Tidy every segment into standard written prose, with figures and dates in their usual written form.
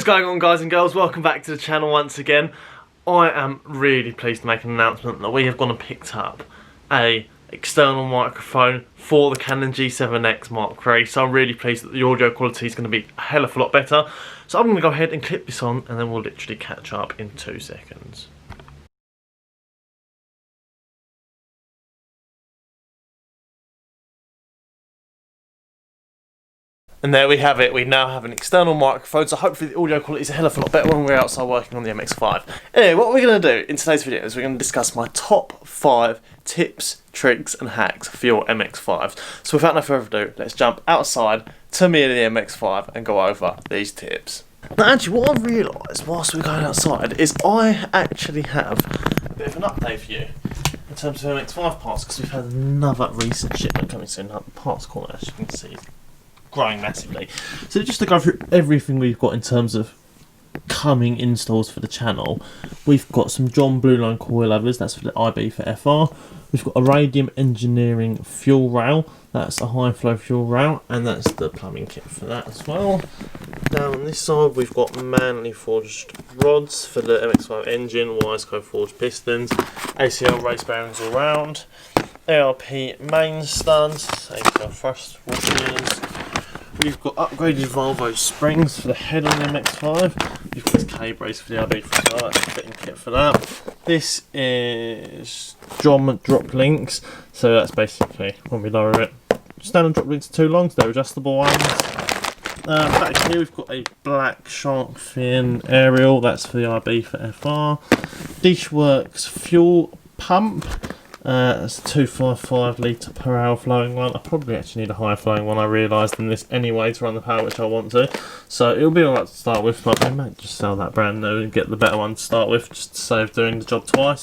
What is going on, guys and girls? Welcome back to the channel once again. I am really pleased to make an announcement that we have gone and picked up a external microphone for the Canon G7X Mark III. So I'm really pleased that the audio quality is going to be a hell of a lot better. So I'm going to go ahead and clip this on and then we'll literally catch up in 2 seconds. And there we have it, we now have an external microphone, so hopefully the audio quality is a hell of a lot better when we're outside working on the MX5. Anyway, what we're going to do in today's video is we're going to discuss my top 5 tips, tricks and hacks for your MX5. So without no further ado, let's jump outside to me and the MX5 and go over these tips. Now actually, what I've realised whilst we're going outside is I actually have a bit of an update for you in terms of MX5 parts, because we've had another recent shipment coming soon. Now the parts corner, as you can see, growing massively. So just to go through everything we've got in terms of coming installs for the channel, we've got some John Blue Line coilovers, that's for the Ibiza FR. We've got a Radium Engineering fuel rail, that's a high flow fuel rail, and that's the plumbing kit for that as well. Down on this side we've got manually forged rods for the MX5 engine, Wiseco forged pistons, ACL race bearings all round, ARP main studs, ACL thrust washers. We've got upgraded Volvo springs for the head on the MX5. We've got this K-brace for the Ibiza as well, that's a fitting kit for that. This is John drop links, so that's basically when we lower it. Standard drop links are too long, so they're adjustable ones. Back here we've got a black shark fin aerial, that's for the Ibiza FR. Dishworks fuel pump. That's a 255 litre per hour flowing one. I probably actually need a higher flowing one, I realised, than this anyway to run the power which I want to. So it'll be alright to start with, but I might just sell that brand new and get the better one to start with, just to save doing the job twice.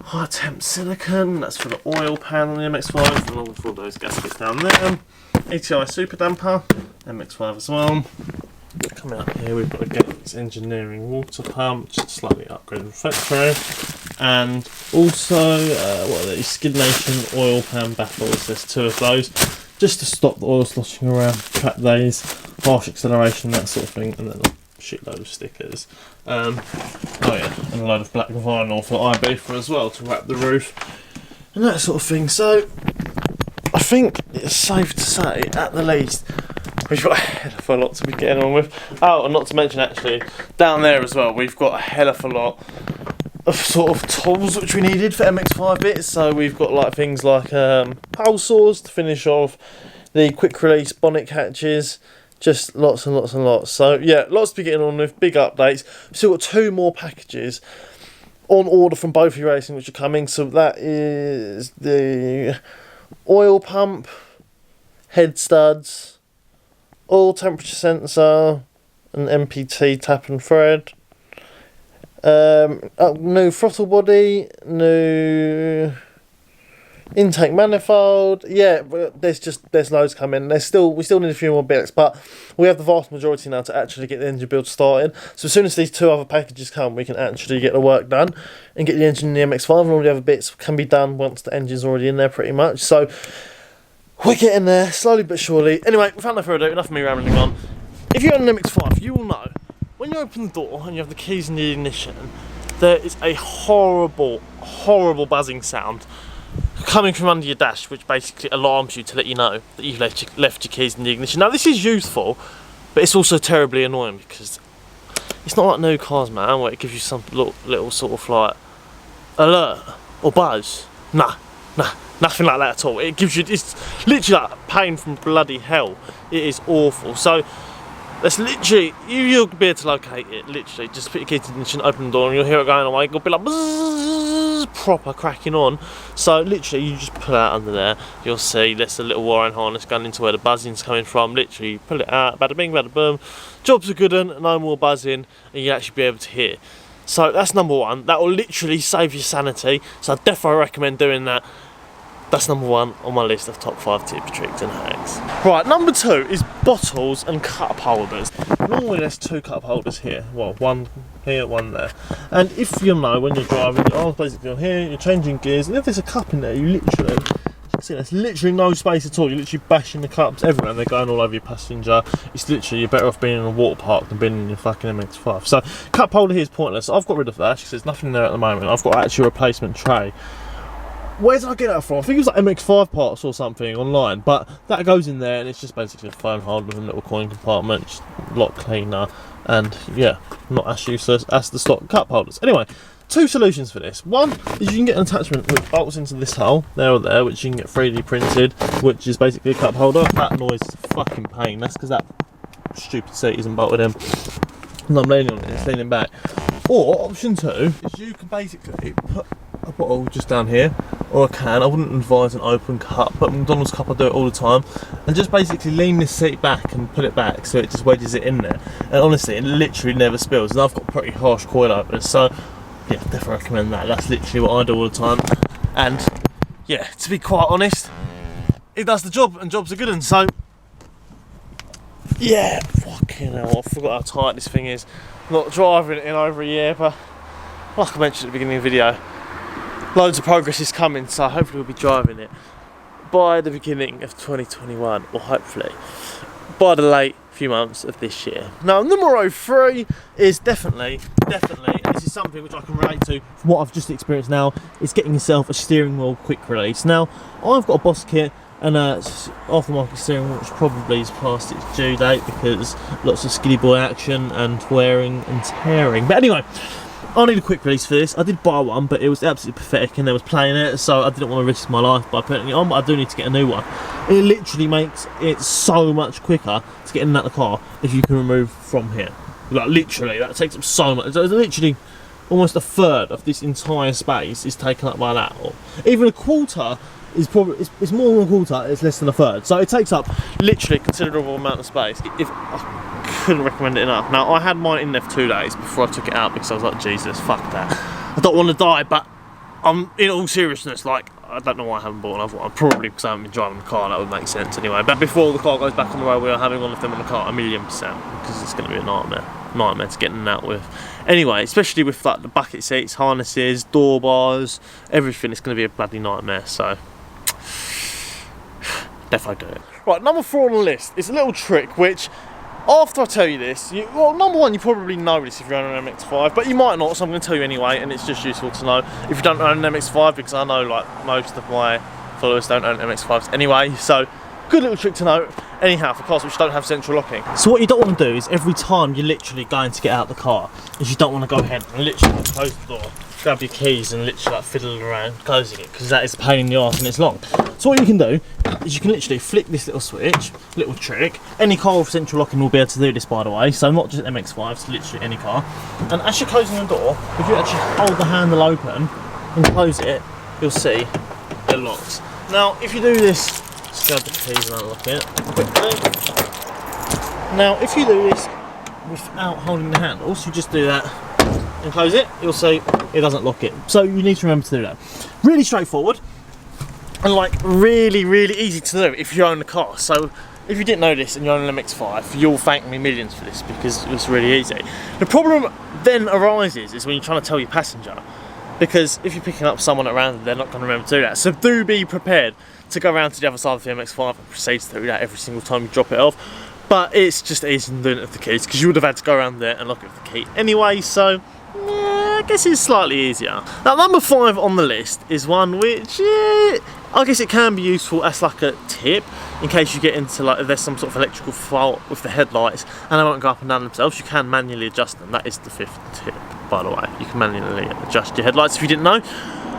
High temp silicone, that's for the oil pan on the MX5, along with all those gaskets down there. ATI super damper, MX5 as well. Coming up here we've got a Gates Engineering water pump, just slightly upgraded from factory. And also, what are these? Skid Nation oil pan baffles, there's 2 of those, just to stop the oil sloshing around, trap days, harsh acceleration, that sort of thing, and then a shitload of stickers. Oh yeah, and a load of black vinyl for Ibiza as well to wrap the roof, and that sort of thing. So, I think it's safe to say, at the least, we've got a hell of a lot to be getting on with. Oh, and not to mention actually, down there as well, we've got a hell of a lot of sort of tools which we needed for MX5 bits. So we've got like things like pole saws to finish off the quick release bonnet catches, just lots and lots and lots. So yeah, lots to be getting on with, big updates. We've still got 2 more packages on order from Both Racing which are coming. So that is the oil pump, head studs, oil temperature sensor, an MPT tap and thread, new throttle body, new intake manifold. Yeah, there's loads coming. We still need a few more bits, but we have the vast majority now to actually get the engine build started. So as soon as these 2 other packages come, we can actually get the work done and get the engine in the MX5, and all the other bits can be done once the engine's already in there pretty much. So we're getting there, slowly but surely. Anyway, without no further ado, enough of me rambling on. If you're on an MX5, you will know, when you open the door and you have the keys in the ignition, there is a horrible, horrible buzzing sound coming from under your dash, which basically alarms you to let you know that you've left your keys in the ignition. Now this is useful, but it's also terribly annoying because it's not like new cars, man, where it gives you some little sort of like alert or buzz. Nah, nothing like that at all. It gives you, it's literally like pain from bloody hell. It is awful. So that's literally, you'll be able to locate it, literally. Just put your keys in the ignition, open the door, and you'll hear it going away. It'll be like bzzz, proper cracking on. So literally, you just pull it out under there. You'll see there's a little wiring harness going into where the buzzing's coming from. Literally, you pull it out, bada bing, bada boom. Job's a good one, no more buzzing, and you'll actually be able to hear. So that's number 1. That will literally save your sanity. So I definitely recommend doing that. That's number 1 on my list of top 5 tips, tricks and hacks. Right, number 2 is bottles and cup holders. Normally there's 2 cup holders here. Well, 1 here, 1 there. And if you know, when you're driving, you're basically on here, you're changing gears, and if there's a cup in there, you literally See, there's literally no space at all. You're literally bashing the cups everywhere and they're going all over your passenger. It's literally, you're better off being in a water park than being in your fucking MX5. So, cup holder here is pointless. I've got rid of that because there's nothing in there at the moment. I've got actually a replacement tray. Where did I get that from? I think it was like MX5 parts or something online, but that goes in there and it's just basically a phone holder with a little coin compartment, just a lot cleaner, and yeah, not as useless as the stock cup holders. Anyway, two solutions for this. One is you can get an attachment which bolts into this hole, there or there, which you can get 3D printed, which is basically a cup holder. That noise is a fucking pain. That's because that stupid seat isn't bolted in. And I'm leaning on it, it's leaning back. Or option two is you can basically put a bottle just down here, or a can. I wouldn't advise an open cup, but McDonald's cup I do it all the time, and just basically lean this seat back and put it back so it just wedges it in there. And honestly, it literally never spills. And I've got pretty harsh coil openers, so yeah, definitely recommend that. That's literally what I do all the time. And yeah, to be quite honest, it does the job, and jobs are good. And so yeah, fucking hell, I forgot how tight this thing is. Not driving it in over a year, but like I mentioned at the beginning of the video, loads of progress is coming, so hopefully we'll be driving it by the beginning of 2021, or hopefully by the late few months of this year. Now, number 3 is definitely, and this is something which I can relate to from what I've just experienced now, is getting yourself a steering wheel quick release. Now, I've got a Boss kit and aftermarket steering wheel which probably is past its due date because lots of skiddy boy action and wearing and tearing. But anyway, I need a quick release for this. I did buy one, but it was absolutely pathetic and there was play in it, so I didn't want to risk my life by putting it on, but I do need to get a new one. It literally makes it so much quicker to get in and out of the car if you can remove from here. Like literally, that takes up so much. It's literally almost a third of this entire space is taken up by that. Or even a quarter is probably, it's more than a quarter, it's less than a third. So it takes up literally a considerable amount of space. If I couldn't recommend it enough. Now, I had mine in there for 2 days before I took it out because I was like, Jesus, fuck that. I don't want to die, but I'm in all seriousness, like, I don't know why I haven't bought another one. Probably because I haven't been driving the car, that would make sense anyway. But before the car goes back on the road, we are having one of them in the car, 1,000,000%, because it's going to be a nightmare to get in and out with. Anyway, especially with like the bucket seats, harnesses, door bars, everything, it's going to be a bloody nightmare, so definitely do it. Right, number 4 on the list is a little trick which, after I tell you this, well, number 1, you probably know this if you're on an MX5, but you might not, so I'm going to tell you anyway, and it's just useful to know if you don't own an MX5, because I know like most of my followers don't own MX5s anyway, so good little trick to know. Anyhow, for cars which don't have central locking. So what you don't want to do is every time you're literally going to get out of the car, is you don't want to go ahead and literally close the door, grab your keys and literally like fiddle around closing it, because that is a pain in the arse and it's long. So what you can do is you can literally flick this little switch, little trick. Any car with central locking will be able to do this, by the way, so not just MX5s, literally any car. And as you're closing the door, if you actually hold the handle open and close it, you'll see it locks. Now if you do this, just grab the keys and unlock it quickly. Now if you do this without holding the handle, so you just do that and close it, you'll see it doesn't lock it. So you need to remember to do that. Really straightforward and like really easy to do if you own the car. So if you didn't know this and you own an MX5, you'll thank me millions for this because it was really easy. The problem then arises is when you're trying to tell your passenger, because if you're picking up someone at random, they're not going to remember to do that. So do be prepared to go around to the other side of the MX5 and proceed to do that every single time you drop it off. But it's just easier than doing it with the keys, because you would have had to go around there and lock it with the key anyway, so yeah, I guess it's slightly easier. Now number 5 on the list is one which, I guess it can be useful as like a tip in case you get into like, if there's some sort of electrical fault with the headlights and they won't go up and down themselves, you can manually adjust them. That is the 5th tip, by the way. You can manually adjust your headlights if you didn't know.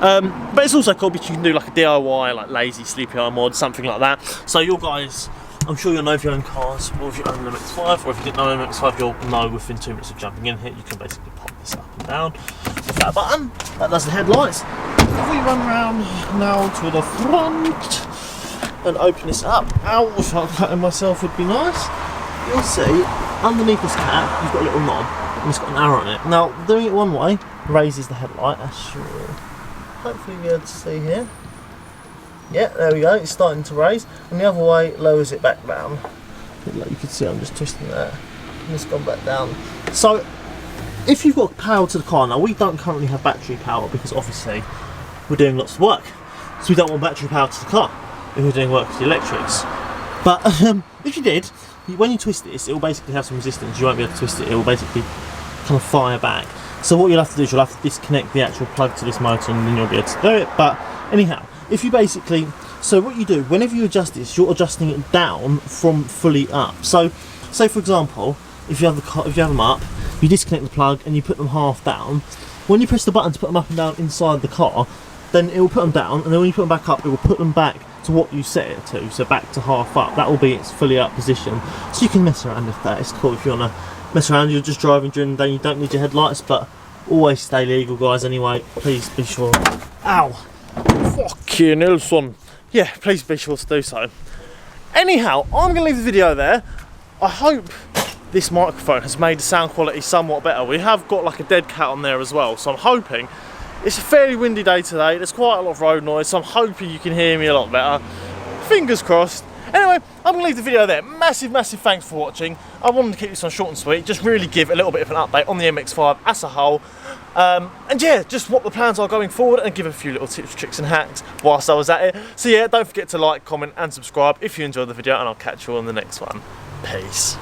But it's also cool because you can do like a DIY, like lazy sleepy eye mod, something like that. So your guys, I'm sure you'll know if you own cars, or if you own an MX5, or if you didn't know an MX5, you'll know within 2 minutes of jumping in here, you can basically pop this up and down with that button. That does the headlights. If we run around now to the front and open this up, if I cutting myself would be nice, you'll see underneath this cap you've got a little knob and it's got an arrow on it. Now doing it one way raises the headlight, as you'll hopefully be able to see here. Yeah, there we go, it's starting to raise, and the other way lowers it back down. Like you can see, I'm just twisting that, and it's gone back down. So, if you've got power to the car, now we don't currently have battery power because obviously we're doing lots of work, so we don't want battery power to the car. if you're doing work with the electrics. But if you did, when you twist this, it will basically have some resistance. You won't be able to twist it. It will basically kind of fire back. So what you'll have to do is you'll have to disconnect the actual plug to this motor, and then you'll be able to do it. But anyhow, if you basically, so what you do whenever you adjust this, you're adjusting it down from fully up. So say for example, if you have them up, you disconnect the plug and you put them half down. When you press the button to put them up and down inside the car, then it will put them down, and then when you put them back up, it will put them back to what you set it to, so back to half up. That will be its fully up position. So you can mess around with that. It's cool if you want to mess around. You're just driving during the day, you don't need your headlights, but always stay legal, guys. Anyway, please be sure. Ow! Fuck you, Nilsson. Yeah, please be sure to do so. Anyhow, I'm going to leave the video there. I hope this microphone has made the sound quality somewhat better. We have got like a dead cat on there as well, so I'm hoping. It's a fairly windy day today, there's quite a lot of road noise, so I'm hoping you can hear me a lot better. Fingers crossed. Anyway, I'm going to leave the video there. Massive thanks for watching. I wanted to keep this one short and sweet, just really give a little bit of an update on the MX5 as a whole. And yeah, just what the plans are going forward, and give a few little tips, tricks and hacks whilst I was at it. So yeah, don't forget to like, comment and subscribe if you enjoyed the video, and I'll catch you on the next one. Peace.